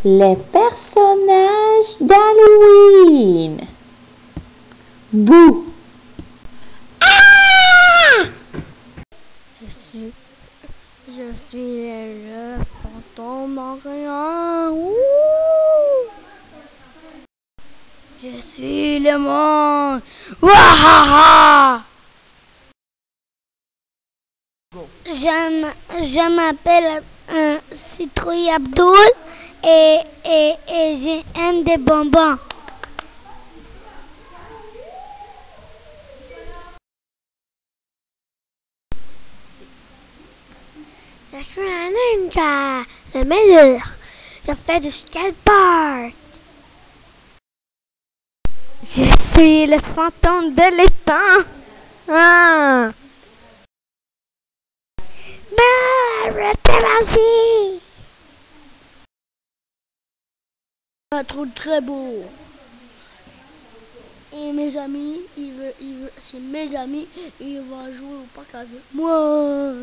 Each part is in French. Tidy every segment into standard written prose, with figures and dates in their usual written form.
Les personnages d'Halloween. Bouh! Ah! Je suis le fantôme en rien. Je suis le monde. Wahaha! Je m'appelle Citrouille Abdoul et j'aime des bonbons. Je suis un ninja, le meilleur. Je fais du skateboard. Je suis le fantôme de l'étang. Ah. Arrêtez la un truc très beau. Et mes amis, c'est mes amis, ils vont jouer au parc avec moi.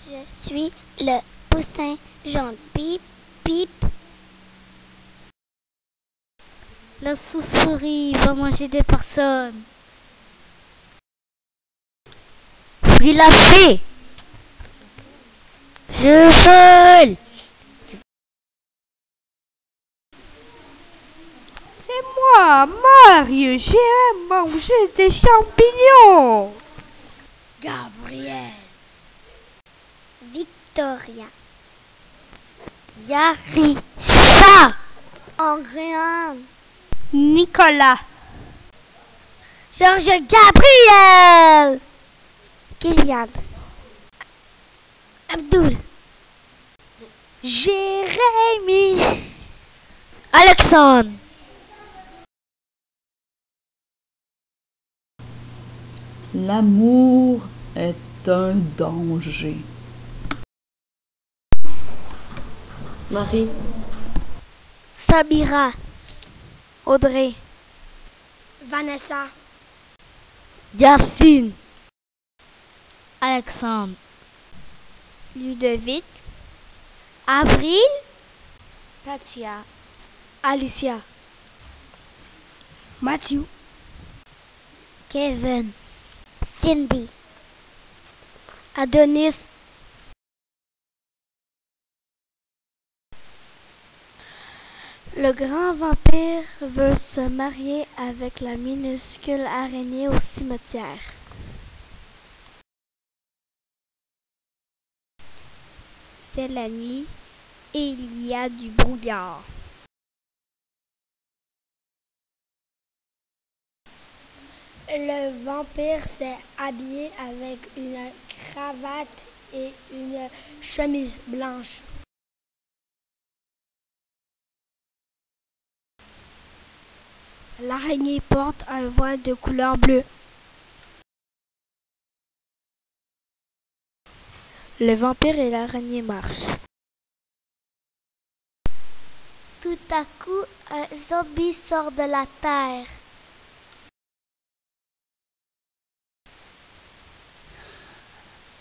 Je suis le poussin jaune. Pip, pip. La souris va manger des personnes. Je suis la fée. Je vole. C'est moi, Mario, j'aime manger des champignons. Gabriel. Victoria. Yarissa. Andréane. Nicolas. Georges Gabriel. Kylian. Abdoul. Jérémy. Alexandre. L'amour est un danger. Marie. Sabira. Audrey. Vanessa. Yacine. Alexandre. Ludovic. Avril. Katia. Alicia. Mathieu. Kevin. Cindy. Adonis. Le grand vampire veut se marier avec la minuscule araignée au cimetière. C'est la nuit et il y a du brouillard. Le vampire s'est habillé avec une cravate et une chemise blanche. L'araignée porte un voile de couleur bleue. Le vampire et l'araignée marchent. Tout à coup, un zombie sort de la terre.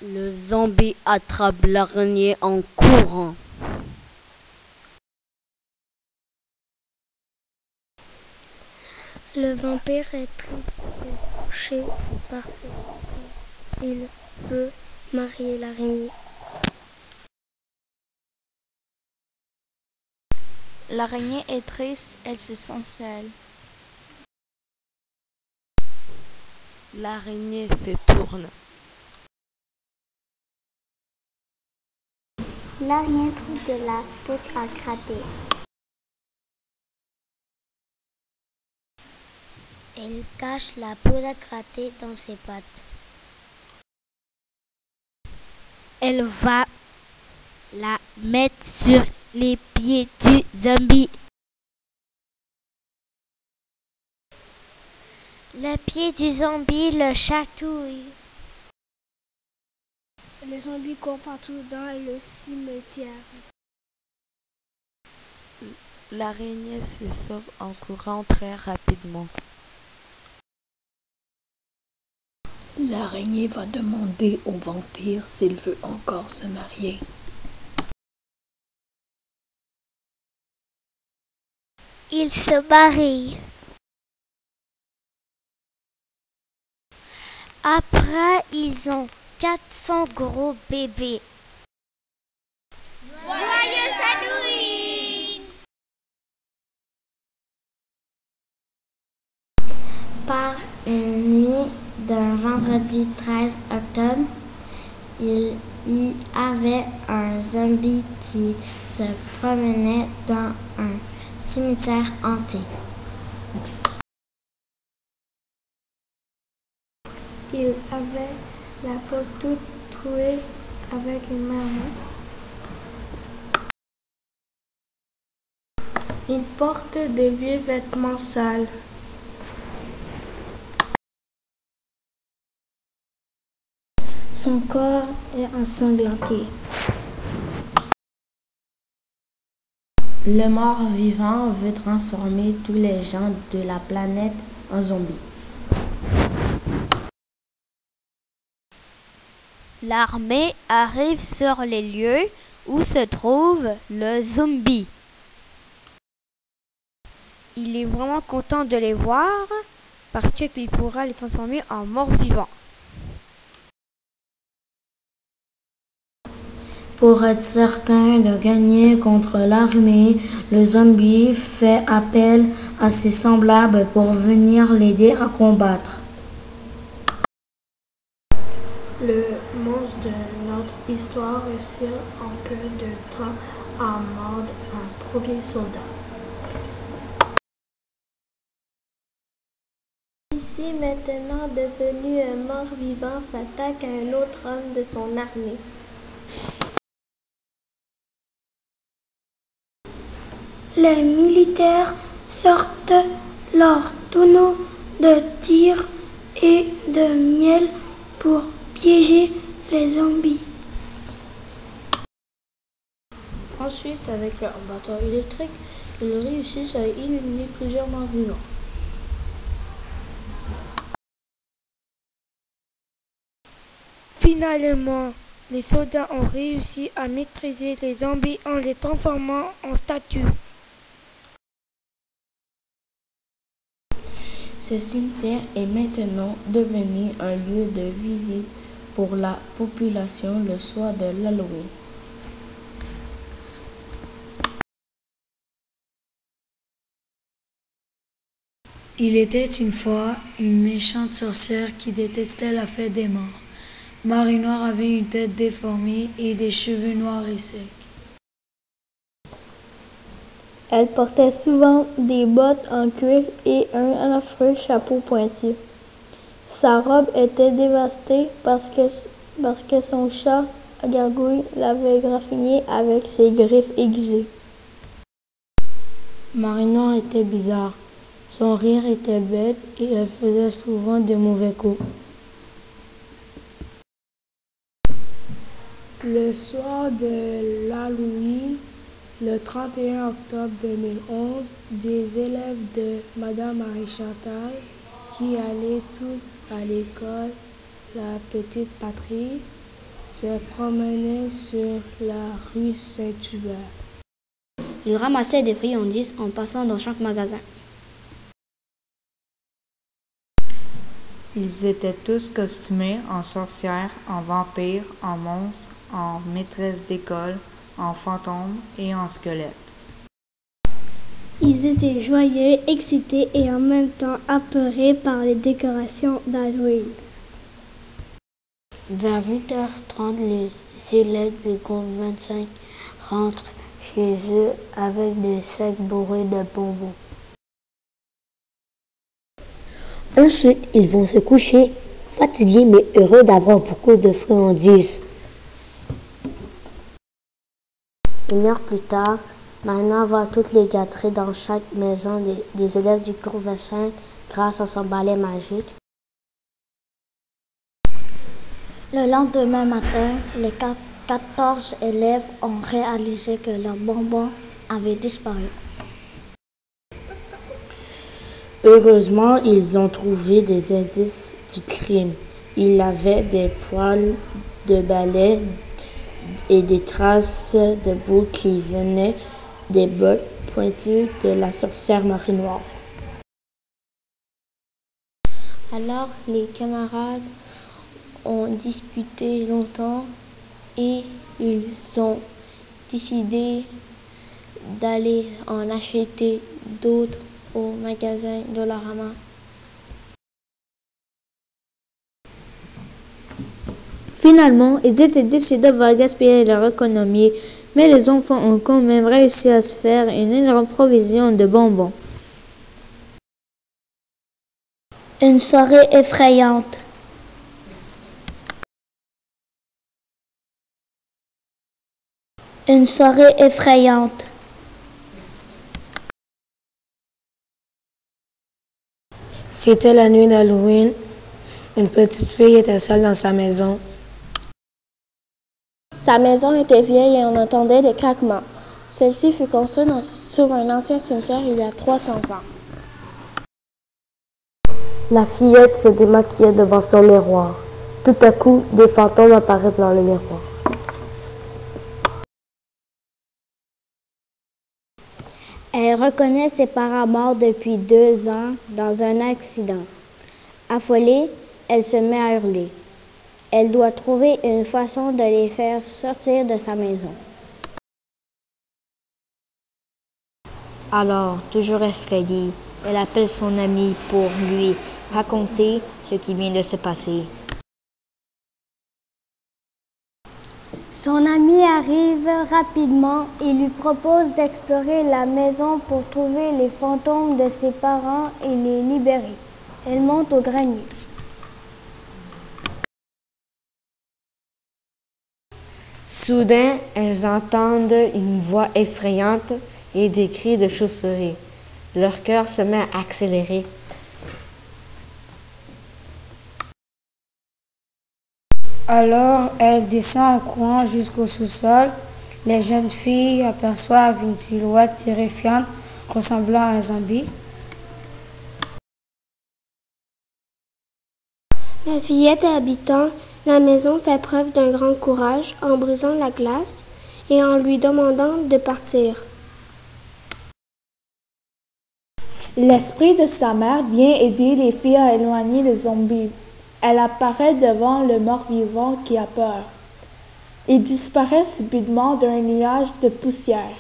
Le zombie attrape l'araignée en courant. Le vampire est touché par ce. Il veut marier l'araignée. L'araignée est triste, elle se sent seule. L'araignée se tourne. L'araignée trouve de la poudre à gratter. Elle cache la poudre à gratter dans ses pattes. Elle va la mettre sur les pieds du zombie. Le pied du zombie le chatouille. Le zombie court partout dans le cimetière. L'araignée se sauve en courant très rapidement. L'araignée va demander au vampire s'il veut encore se marier. Ils se marient. Après, ils ont 400 gros bébés. Joyeux Halloween! Par une nuit d'un vendredi 13 octobre, il y avait un zombie qui se promenait dans un cimetière hanté. Il avait la peau toute trouée avec une marmotte. Il porte de vieux vêtements sales. Son corps est ensanglanté. Le mort-vivant veut transformer tous les gens de la planète en zombies. L'armée arrive sur les lieux où se trouve le zombie. Il est vraiment content de les voir parce qu'il pourra les transformer en morts-vivants. Pour être certain de gagner contre l'armée, le zombie fait appel à ses semblables pour venir l'aider à combattre. Le monstre de notre histoire réussit en peu de temps à mordre un premier soldat. Ici maintenant devenu un mort-vivant s'attaque à un autre homme de son armée. Les militaires sortent leurs tonneaux de tir et de miel pour piéger les zombies. Ensuite, avec leur bâton électrique, ils réussissent à éliminer plusieurs morts-vivants. Finalement, les soldats ont réussi à maîtriser les zombies en les transformant en statues. Ce cimetière est maintenant devenu un lieu de visite pour la population le soir de l'Halloween. Il était une fois une méchante sorcière qui détestait la fête des morts. Marie Noire avait une tête déformée et des cheveux noirs et secs. Elle portait souvent des bottes en cuir et un affreux chapeau pointu. Sa robe était dévastée parce que son chat gargouille l'avait graffiné avec ses griffes aiguisées. Marie Noire était bizarre. Son rire était bête et elle faisait souvent de mauvais coups. Le soir de l'Halloween, le 31 octobre 2011, des élèves de Madame Marie-Chantal, qui allaient tous à l'école La Petite Patrie, se promenaient sur la rue Saint-Hubert. Ils ramassaient des friandises en passant dans chaque magasin. Ils étaient tous costumés en sorcières, en vampires, en monstres, en maîtresses d'école, en fantômes et en squelettes. Ils étaient joyeux, excités et en même temps apeurés par les décorations d'Halloween. Vers 8h30, les élèves du groupe 25 rentrent chez eux avec des sacs bourrés de bonbons. Ensuite, ils vont se coucher, fatigués mais heureux d'avoir beaucoup de friandises. Une heure plus tard, Marie-Noire voit toutes les gâteries dans chaque maison des élèves du cours 25 grâce à son balai magique. Le lendemain matin, les 14 élèves ont réalisé que leurs bonbons avaient disparu. Heureusement, ils ont trouvé des indices du crime. Il avait des poils de balai et des traces de boue qui venaient des bottes pointues de la sorcière Marie Noire. Alors les camarades ont discuté longtemps et ils ont décidé d'aller en acheter d'autres au magasin Dollarama. Finalement, ils étaient déçus d'avoir gaspillé leur économie, mais les enfants ont quand même réussi à se faire une énorme provision de bonbons. Une soirée effrayante. Une soirée effrayante. C'était la nuit d'Halloween. Une petite fille était seule dans sa maison. Sa maison était vieille et on entendait des craquements. Celle-ci fut construite sur un ancien cimetière il y a 300 ans. La fillette se démaquillait devant son miroir. Tout à coup, des fantômes apparaissent dans le miroir. Elle reconnaît ses parents morts depuis 2 ans dans un accident. Affolée, elle se met à hurler. Elle doit trouver une façon de les faire sortir de sa maison. Alors, toujours effrayée, elle appelle son amie pour lui raconter ce qui vient de se passer. Son ami arrive rapidement et lui propose d'explorer la maison pour trouver les fantômes de ses parents et les libérer. Elle monte au grenier. Soudain, elles entendent une voix effrayante et des cris de chauve-souris. Leur cœur se met à accélérer. Alors, elle descend en courant jusqu'au sous-sol. Les jeunes filles aperçoivent une silhouette terrifiante ressemblant à un zombie. La fillette habitant la maison fait preuve d'un grand courage en brisant la glace et en lui demandant de partir. L'esprit de sa mère vient aider les filles à éloigner les zombies. Elle apparaît devant le mort-vivant qui a peur. Il disparaît subitement d'un nuage de poussière.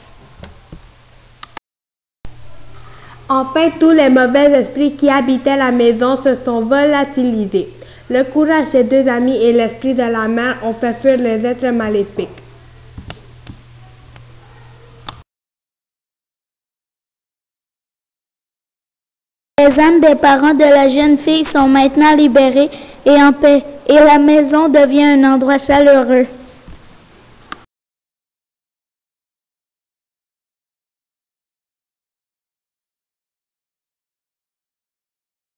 Enfin, tous les mauvais esprits qui habitaient la maison se sont volatilisés. Le courage des 2 amis et l'esprit de la mère ont fait fuir les êtres maléfiques. Les âmes des parents de la jeune fille sont maintenant libérées et en paix, et la maison devient un endroit chaleureux.